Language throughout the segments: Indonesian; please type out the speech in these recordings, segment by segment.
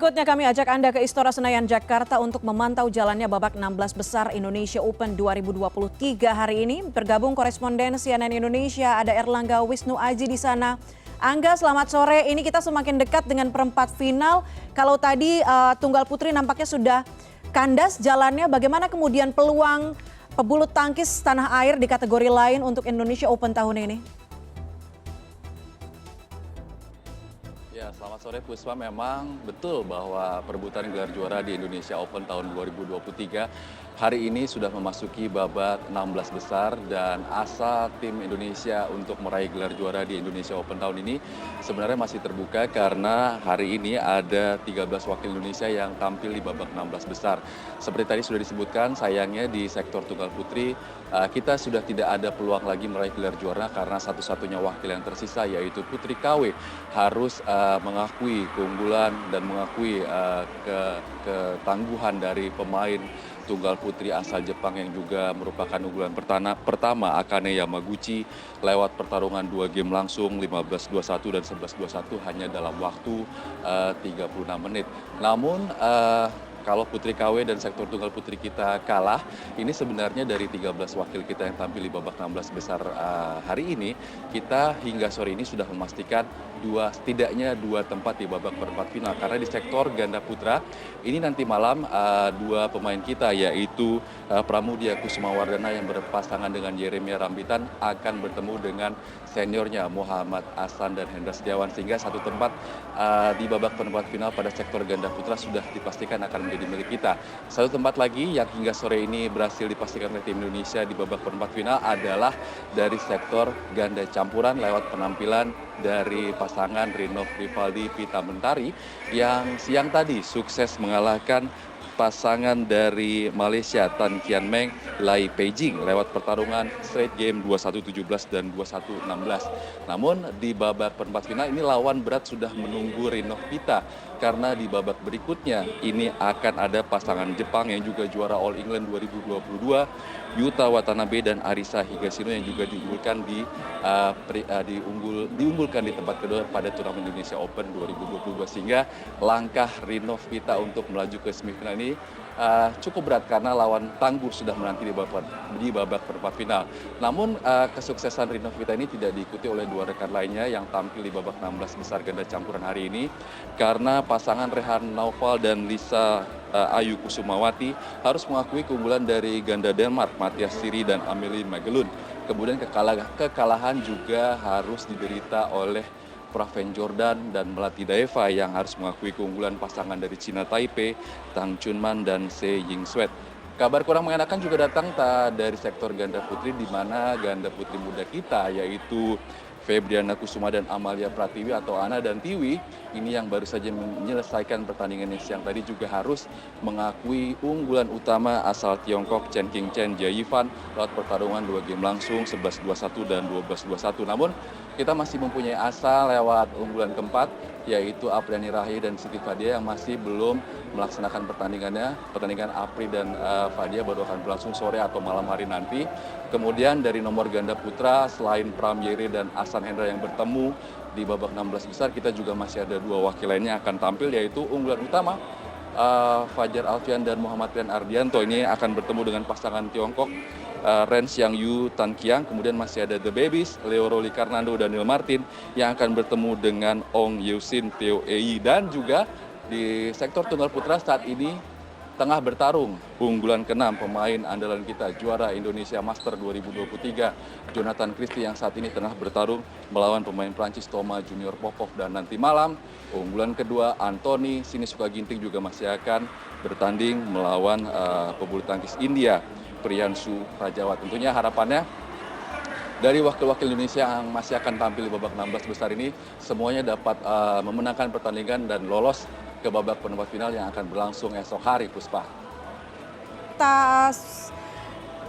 Berikutnya kami ajak Anda ke Istora Senayan, Jakarta untuk memantau jalannya babak 16 besar Indonesia Open 2023 hari ini. Bergabung koresponden CNN Indonesia, ada Erlangga Wisnu Aji di sana. Angga, selamat sore. Ini kita semakin dekat dengan perempat final. Kalau tadi tunggal putri nampaknya sudah kandas jalannya, bagaimana kemudian peluang pebulu tangkis tanah air di kategori lain untuk Indonesia Open tahun ini? Ya, selamat sore Puspa. Memang betul bahwa perebutan gelar juara di Indonesia Open tahun 2023 hari ini sudah memasuki babak 16 besar dan asa tim Indonesia untuk meraih gelar juara di Indonesia Open tahun ini sebenarnya masih terbuka karena hari ini ada 13 wakil Indonesia yang tampil di babak 16 besar. Seperti tadi sudah disebutkan, sayangnya di sektor tunggal putri kita sudah tidak ada peluang lagi meraih gelar juara karena satu-satunya wakil yang tersisa yaitu Putri KW harus mengakui keunggulan dan mengakui ketangguhan dari pemain tunggal putri asal Jepang yang juga merupakan unggulan pertama Akane Yamaguchi lewat pertarungan 2 game langsung 15-21 dan 11-21 hanya dalam waktu 36 menit. Namun kalau Putri KW dan sektor tunggal putri kita kalah, ini sebenarnya dari 13 wakil kita yang tampil di babak 16 besar hari ini, kita hingga sore ini sudah memastikan setidaknya dua tempat di babak perempat final. Karena di sektor ganda putra, ini nanti malam dua pemain kita yaitu Pramudia Kusumawardana yang berpasangan dengan Yeremia Rambitan akan bertemu dengan seniornya Muhammad Ahsan dan Hendra Setiawan. Sehingga satu tempat di babak perempat final pada sektor ganda putra sudah dipastikan akan menjadi milik kita. Satu tempat lagi yang hingga sore ini berhasil dipastikan oleh tim Indonesia di babak perempat final adalah dari sektor ganda campuran lewat penampilan dari pasangan Rinov Rivaldi Pita Mentari yang siang tadi sukses mengalahkan pasangan dari Malaysia Tan Kian Meng Lai Peijing lewat pertarungan straight game 21-17 dan 21-16. Namun di babak perempat final ini lawan berat sudah menunggu Rinov Pita karena di babak berikutnya ini akan ada pasangan Jepang yang juga juara All England 2022 Yuta Watanabe dan Arisa Higashino yang juga diunggulkan di tempat kedua pada turnamen Indonesia Open 2022 sehingga langkah Rinov Pita untuk melaju ke semifinal ini cukup berat karena lawan tangguh sudah menanti di babak perempat final. Namun kesuksesan Rinov Pita ini tidak diikuti oleh dua rekan lainnya yang tampil di babak 16 besar ganda campuran hari ini karena pasangan Rehan Naufal dan Lisa Ayu Kusumawati harus mengakui keunggulan dari ganda Denmark Mathias Siri dan Amelie Magelun. Kemudian kekalahan juga harus diderita oleh Praven Jordan dan Melati Daeva yang harus mengakui keunggulan pasangan dari Cina Taipei, Tang Chunman dan Se Yingswet. Kabar kurang mengenakan juga datang dari sektor ganda putri di mana ganda putri muda kita yaitu Febriana Kusuma dan Amalia Pratiwi atau Ana dan Tiwi ini yang baru saja menyelesaikan pertandingannya siang tadi juga harus mengakui unggulan utama asal Tiongkok Chen Qingchen Jia Yifan lewat pertarungan 2 game langsung 11-21 dan 12-21. Namun kita masih mempunyai asa lewat unggulan keempat yaitu Apriani Rahayu dan Siti Fadia yang masih belum melaksanakan pertandingannya. Pertandingan Apri dan Fadia baru akan berlangsung sore atau malam hari nanti. Kemudian dari nomor ganda putra selain Pram Yeri dan Ahsan Hendra yang bertemu di babak 16 besar, kita juga masih ada dua wakil lainnya yang akan tampil yaitu unggulan utama Fajar Alfian dan Muhammad Rian Ardianto ini akan bertemu dengan pasangan Tiongkok Ren Xiang Yu Tan Kiang. Kemudian masih ada The Babies Leo Roli Karnando dan Neil Martin yang akan bertemu dengan Ong Yusin Theo Ei. Dan juga di sektor tunggal putra saat ini tengah bertarung unggulan ke-6 pemain andalan kita juara Indonesia Master 2023 Jonathan Christie yang saat ini tengah bertarung melawan pemain Prancis Thomas Junior Popov. Dan nanti malam unggulan kedua Anthony Sinisuka Ginting juga masih akan bertanding melawan pebulu tangkis India Priyanshu Rajawat. Tentunya harapannya dari wakil-wakil Indonesia yang masih akan tampil di babak 16 besar ini semuanya dapat memenangkan pertandingan dan lolos ke babak perempat final yang akan berlangsung esok hari, Puspa. Kita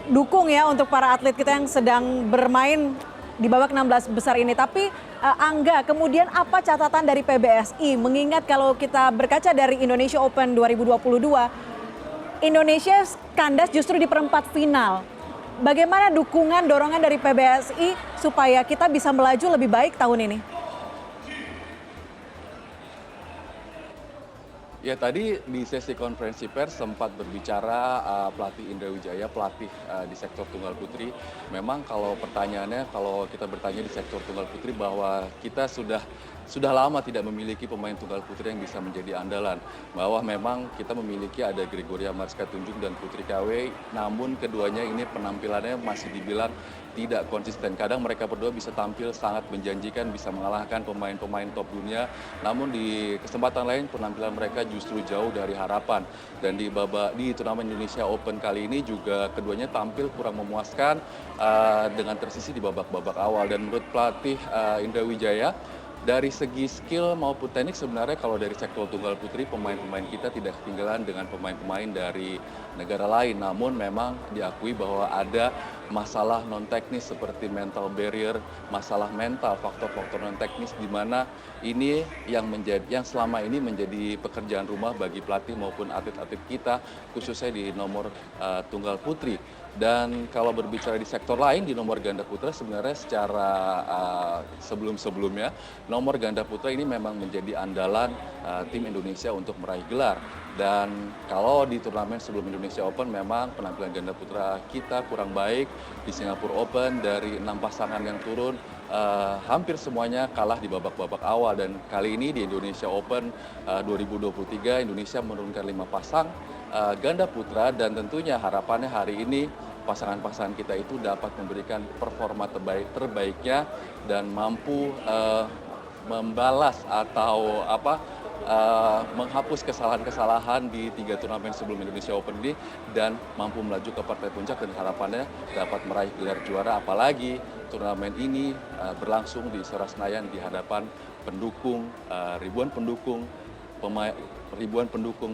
dukung ya untuk para atlet kita yang sedang bermain di babak 16 besar ini. Tapi Angga, kemudian apa catatan dari PBSI? Mengingat kalau kita berkaca dari Indonesia Open 2022, Indonesia kandas justru di perempat final. Bagaimana dukungan, dorongan dari PBSI supaya kita bisa melaju lebih baik tahun ini? Ya tadi di sesi konferensi pers sempat berbicara pelatih Indra Wijaya, pelatih di sektor tunggal putri. Memang kalau pertanyaannya, kalau kita bertanya di sektor tunggal putri bahwa kita sudah lama tidak memiliki pemain tunggal putri yang bisa menjadi andalan. Bahwa memang kita memiliki ada Gregoria Mariska Tunjung dan Putri KW, namun keduanya ini penampilannya masih dibilang tidak konsisten. Kadang mereka berdua bisa tampil sangat menjanjikan, bisa mengalahkan pemain-pemain top dunia. Namun di kesempatan lain penampilan mereka justru jauh dari harapan. Dan di turnamen Indonesia Open kali ini juga keduanya tampil kurang memuaskan dengan tersisi di babak-babak awal. Dan menurut pelatih Indra Wijaya, dari segi skill maupun teknik sebenarnya kalau dari sektor tunggal putri pemain-pemain kita tidak ketinggalan dengan pemain-pemain dari negara lain. Namun memang diakui bahwa ada masalah non teknis seperti mental barrier, masalah mental, faktor-faktor non teknis di mana ini yang selama ini menjadi pekerjaan rumah bagi pelatih maupun atlet-atlet kita khususnya di nomor tunggal putri. Dan kalau berbicara di sektor lain di nomor ganda putra sebenarnya secara sebelum-sebelumnya nomor ganda putra ini memang menjadi andalan tim Indonesia untuk meraih gelar. Dan kalau di turnamen sebelum Indonesia Open memang penampilan ganda putra kita kurang baik. Di Singapura Open dari 6 pasangan yang turun hampir semuanya kalah di babak-babak awal. Dan kali ini di Indonesia Open 2023 Indonesia menurunkan 5 pasang ganda putra dan tentunya harapannya hari ini pasangan-pasangan kita itu dapat memberikan performa terbaiknya dan mampu membalas atau menghapus kesalahan-kesalahan di 3 turnamen sebelum Indonesia Open ini dan mampu melaju ke partai puncak dan harapannya dapat meraih gelar juara, apalagi turnamen ini berlangsung di Istora Senayan di hadapan ribuan pendukung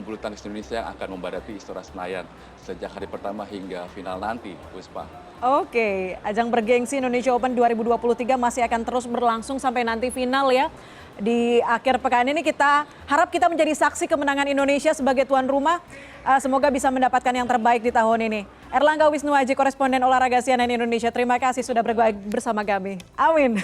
bulu tangkis Indonesia yang akan membadati Istora Senayan sejak hari pertama hingga final nanti, Puspa. Oke, ajang bergengsi Indonesia Open 2023 masih akan terus berlangsung sampai nanti final ya. Di akhir pekan ini kita harap kita menjadi saksi kemenangan Indonesia sebagai tuan rumah. Semoga bisa mendapatkan yang terbaik di tahun ini. Erlangga Wisnu Aji, koresponden olahraga CNN Indonesia. Terima kasih sudah berbagi bersama kami. Amin.